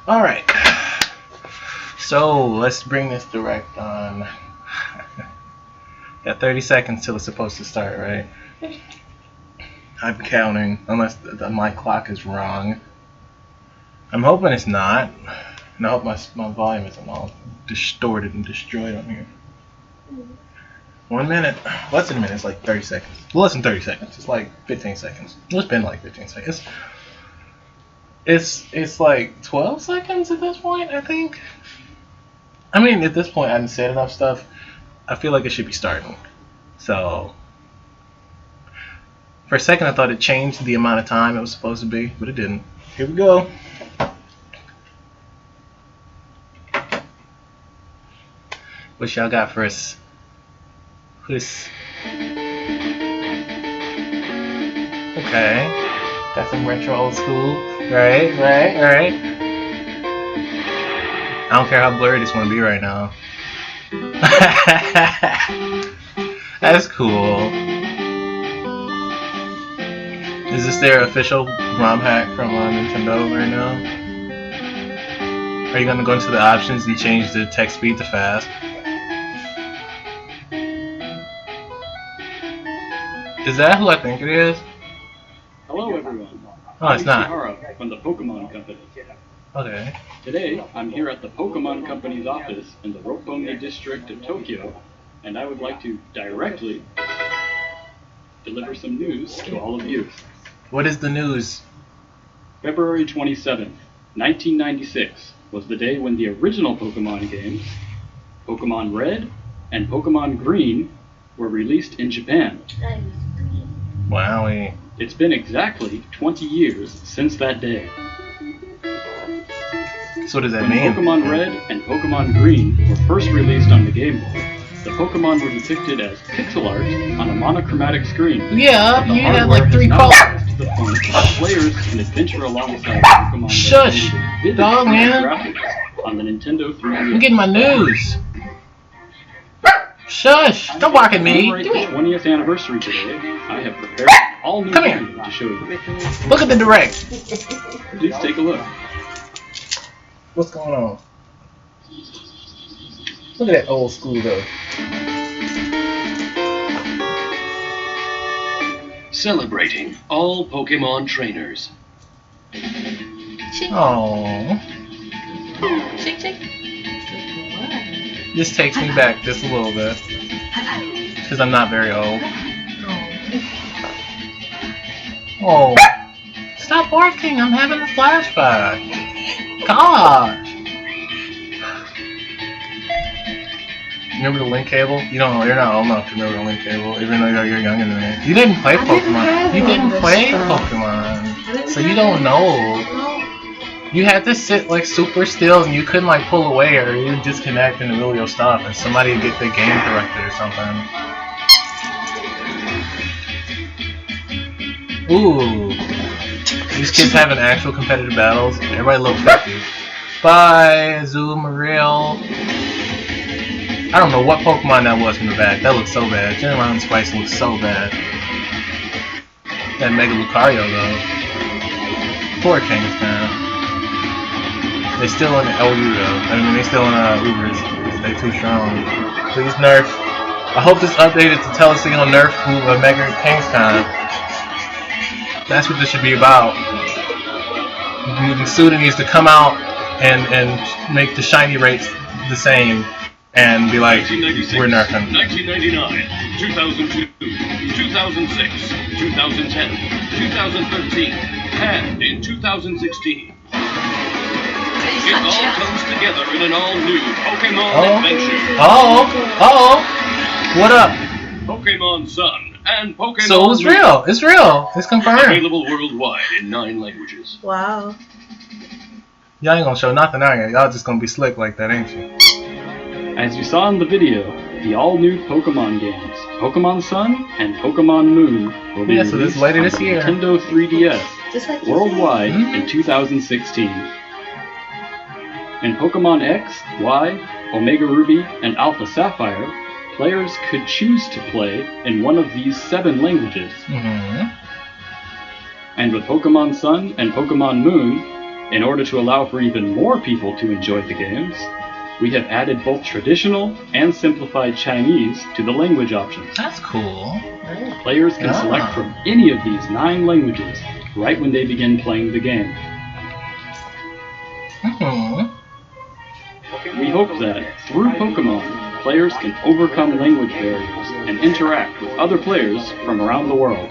Alright. So, let's bring this direct on. Got 30 seconds till it's supposed to start, right? I'm counting, unless my clock is wrong. I'm hoping it's not. And I hope my volume isn't all distorted and destroyed on here. 1 minute. Less than a minute. It's like 30 seconds. Well, less than 30 seconds. It's like 15 seconds. It's been like 15 seconds. It's like 12 seconds at this point, I think. I mean, at this point, I haven't said enough stuff. I feel like it should be starting. So, for a second, I thought it changed the amount of time it was supposed to be, but it didn't. Here we go. What y'all got for us? Who's... Okay. Got some retro old school. Right. I don't care how blurry this one be right now. That's cool. Is this their official ROM hack from Nintendo right now? Are you gonna go into the options and change the text speed to fast? Is that who I think it is? Hello everyone. Oh, it's not. I'm from the Pokemon Company. Okay. Today, I'm here at the Pokemon Company's office in the Roppongi district of Tokyo, and I would like to directly deliver some news to all of you. What is the news? February 27th, 1996 was the day when the original Pokemon games, Pokemon Red and Pokemon Green, were released in Japan. Wowie. It's been exactly 20 years since that day. So what does that When mean? Pokemon Red and Pokemon Green were first released on the Game Boy, the Pokemon were depicted as pixel art on a monochromatic screen. Yeah, The you had hardware like 3 has now colors. progressed to the point that players can adventure alongside Pokemon Shush, that vivid dog, man. graphics on the Nintendo 3DS. I'm getting my news. Shush! Don't bark at me. To celebrate the 20th anniversary today, I have prepared all new Come here. videos to show you. Look at the direct. Please take a look. What's going on? Look at that old school though. Celebrating all Pokemon trainers. Oh, Shake. this takes me back just a little bit because I'm not very old. Oh, stop barking! I'm having a flashback. Gosh. Remember the link cable? You don't know. You're not old enough to remember the link cable, even though you're younger than me. You didn't play Pokemon. You didn't play Pokemon, so you don't know. You had to sit like super still, and you couldn't like pull away, or you'd disconnect in the middle of your stuff, and somebody would get the game corrected or something. Ooh, these kids having actual competitive battles. Everybody level 50. Bye, Azumarill. I don't know what Pokemon that was from the back. That looks so bad. General Spice looks so bad. That Mega Lucario though. Poor Kingston. They're still in the OU though. I mean, they're still in Ubers. They're too strong. Please nerf. I hope this updated to tell us they're gonna nerf Mega Kingston. That's what this should be about. The Suda needs to come out and make the shiny rates the same and be like, we're nerfing. 1999, 2002, 2006, 2010, 2013, and in 2016. It all comes together in an all-new Pokemon adventure. What up? Pokemon Sun and Pokemon So it's Moon. real. It's real. It's confirmed. Available worldwide in 9 languages. Wow. Y'all ain't gonna show nothing, are you? Y'all just gonna be slick like that, ain't you? As you saw in the video, the all-new Pokemon games, Pokemon Sun and Pokemon Moon, will be Yeah, so this released later on this the year. Nintendo 3DS Just like you worldwide Mhm. in 2016. In Pokemon X, Y, Omega Ruby, and Alpha Sapphire, players could choose to play in one of these 7 languages. Mm-hmm. And with Pokemon Sun and Pokemon Moon, In order to allow for even more people to enjoy the games, we have added both traditional and simplified Chinese to the language options. That's cool. Players can select from any of these 9 languages right when they begin playing the game. We hope that, through Pokemon, players can overcome language barriers and interact with other players from around the world.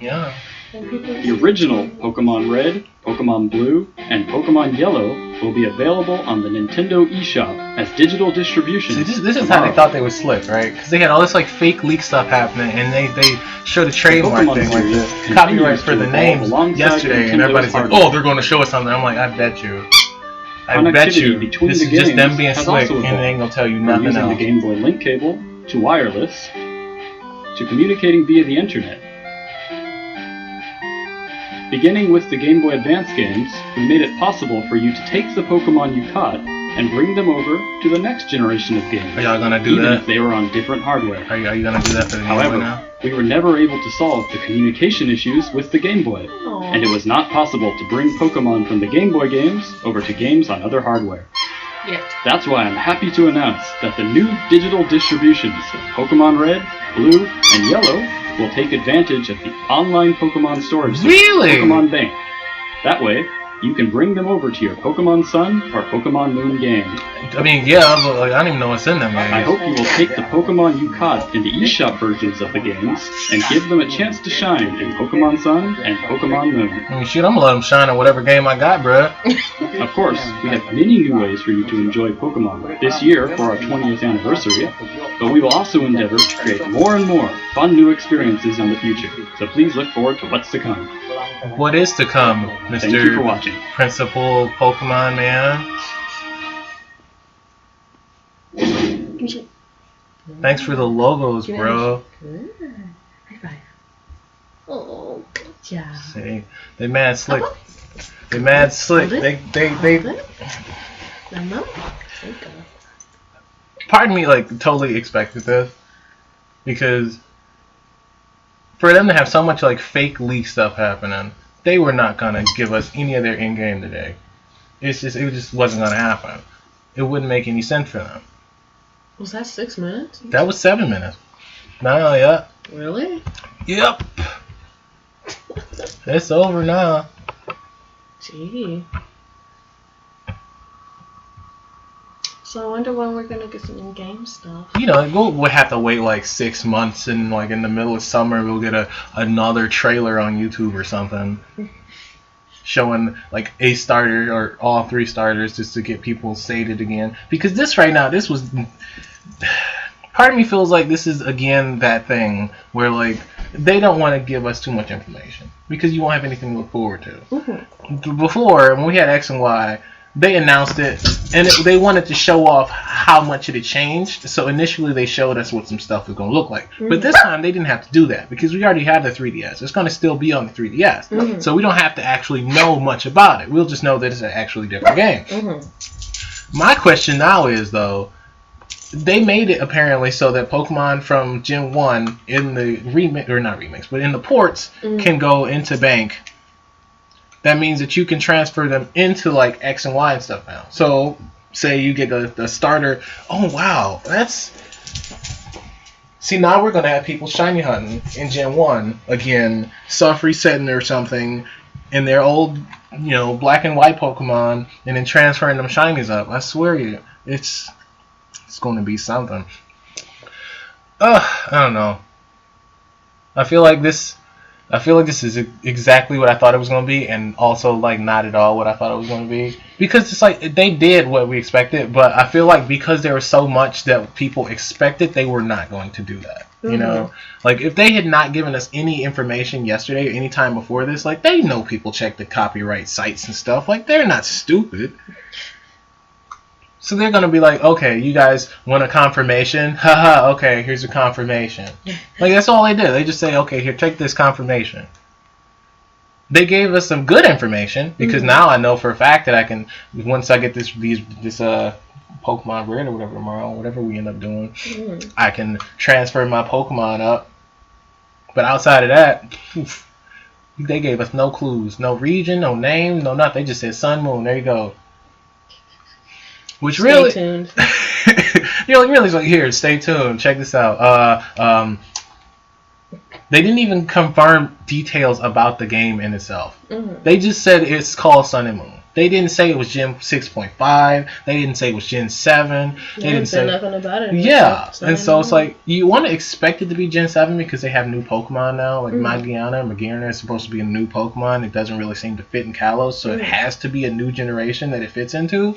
Yeah. The original Pokemon Red, Pokemon Blue, and Pokemon Yellow will be available on the Nintendo eShop as digital distribution. See, this is how they thought they were slick, right? Because they had all this like fake leak stuff happening, and they showed a trademark thing, like the copyright for the names yesterday, and everybody's like, "Oh, they're going to show us something." I'm like, I bet you. This is just them being slick, and they ain't gonna tell you nothing using else. the Game Boy link cable to wireless to communicating via the internet. Beginning with the Game Boy Advance games, we made it possible for you to take the Pokemon you caught and bring them over to the next generation of games. Are y'all gonna do even that? if they were on different hardware. Are you gonna do that for the Game Boy However, now? we were never able to solve the communication issues with the Game Boy, and it was not possible to bring Pokemon from the Game Boy games over to games on other hardware. Yeah. That's why I'm happy to announce that the new digital distributions of Pokemon Red, Blue, and Yellow will take advantage of the online Pokemon storage service, Really? Pokemon Bank. That way, you can bring them over to your Pokemon Sun or Pokemon Moon game. I mean, yeah, but like, I don't even know what's in them games. I hope you will take the Pokemon you caught in the eShop versions of the games and give them a chance to shine in Pokemon Sun and Pokemon Moon. I mean, shit, I'm gonna let them shine in whatever game I got, bruh. Of course, we have many new ways for you to enjoy Pokemon this year for our 20th anniversary, but we will also endeavor to create more and more fun new experiences in the future, so please look forward to what's to come. What is to come, Thank you for Mr. watching. Principal Pokemon Man? Thanks for the logos, bro. Good. High five. Oh, good job. See, they mad slick. They mad slick. They. No. Pardon me, like totally expected this, because for them to have so much like fake leak stuff happening, they were not gonna give us any of their in-game today. It just wasn't gonna happen. It wouldn't make any sense for them. Was that 6 minutes? That was 7 minutes. No, yeah. Really? Yep. It's over now. Gee. So I wonder when we're gonna get some in-game stuff. You know, we'll have to wait like 6 months, and like in the middle of summer, we'll get another trailer on YouTube or something, showing like a starter or all 3 starters just to get people sated again. Because this right now, this was. Part of me feels like this is again that thing where like they don't want to give us too much information because you won't have anything to look forward to. Mm-hmm. Before, when we had X and Y, they announced it, and they wanted to show off how much it had changed. So initially they showed us what some stuff was going to look like. Mm-hmm. But this time they didn't have to do that because we already have the 3DS. It's going to still be on the 3DS. Mm-hmm. So we don't have to actually know much about it. We'll just know that it's an actually different game. Mm-hmm. My question now is, though, they made it apparently so that Pokemon from Gen 1 in the remix, or not remix, but in the ports can go into Bank. That means that you can transfer them into like X and Y and stuff now. So, say you get the starter. Oh wow, that's. See, now we're gonna have people shiny hunting in Gen 1 again, soft resetting or something in their old, black and white Pokemon, and then transferring them shinies up. I swear you, it's going to be something. I don't know. I feel like this is exactly what I thought it was going to be, and also like not at all what I thought it was going to be. Because it's like they did what we expected, but I feel like because there was so much that people expected, they were not going to do that. Mm-hmm. You know, like if they had not given us any information yesterday or any time before this, like they know people check the copyright sites and stuff. Like they're not stupid. So they're going to be like, okay, you guys want a confirmation? Haha, okay, here's a confirmation. Like, that's all they did. They just say, okay, here, take this confirmation. They gave us some good information, because now I know for a fact that I can, once I get this Pokemon Red or whatever tomorrow, whatever we end up doing, I can transfer my Pokemon up. But outside of that, They gave us no clues, no region, no name, no nothing. They just said Sun, Moon. There you go. Which Stay really, tuned. really is like, here, stay tuned. Check this out. They didn't even confirm details about the game in itself. Mm-hmm. They just said it's called Sun and Moon. They didn't say it was Gen 6.5. They didn't say it was Gen 7. They didn't say nothing about it. Yeah, and so it's like, you want to expect it to be Gen 7 because they have new Pokemon now. Like Magiana is supposed to be a new Pokemon. It doesn't really seem to fit in Kalos, so it has to be a new generation that it fits into.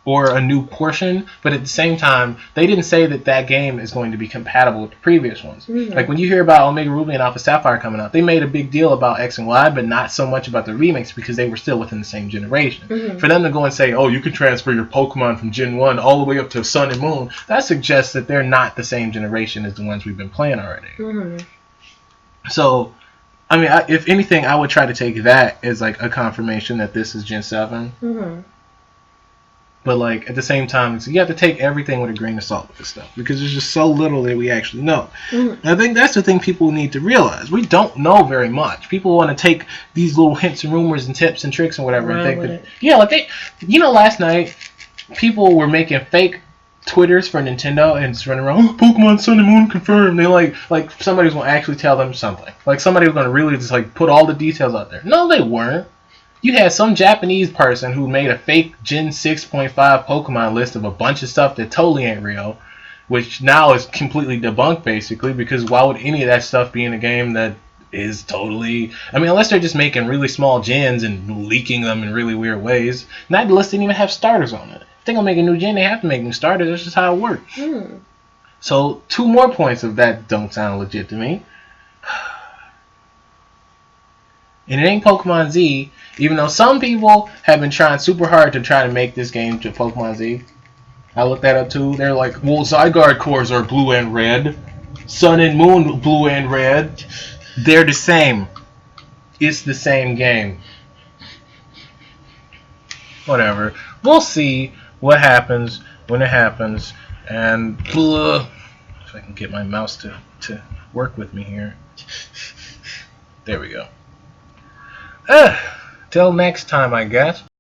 Or a new portion, but at the same time, they didn't say that that game is going to be compatible with the previous ones. Mm-hmm. Like when you hear about Omega Ruby and Alpha Sapphire coming out, they made a big deal about X and Y, but not so much about the remakes because they were still within the same generation. Mm-hmm. For them to go and say, oh, you can transfer your Pokemon from Gen 1 all the way up to Sun and Moon, that suggests that they're not the same generation as the ones we've been playing already. Mm-hmm. So, I mean, if anything, I would try to take that as like a confirmation that this is Gen 7. Mm-hmm. But like at the same time, you have to take everything with a grain of salt with this stuff because there's just so little that we actually know. Mm-hmm. And I think that's the thing people need to realize. We don't know very much. People want to take these little hints and rumors and tips and tricks and whatever and think that last night people were making fake Twitters for Nintendo and just running around, oh, Pokemon Sun and Moon confirmed. They like somebody was going to actually tell them something. Like somebody was going to really just like put all the details out there. No, they weren't. You had some Japanese person who made a fake Gen 6.5 Pokemon list of a bunch of stuff that totally ain't real, which now is completely debunked basically, because why would any of that stuff be in a game that is totally... I mean, unless they're just making really small gens and leaking them in really weird ways. And that list didn't even have starters on it. If they're going to make a new gen, they have to make new starters. That's just how it works. Mm. So 2 more points of that don't sound legit to me. And it ain't Pokemon Z, even though some people have been trying super hard to try to make this game to Pokemon Z. I looked that up too. They're like, well, Zygarde cores are blue and red. Sun and Moon blue and red. They're the same. It's the same game. Whatever. We'll see what happens when it happens. And blah. If I can get my mouse to work with me here. There we go. Till next time, I guess.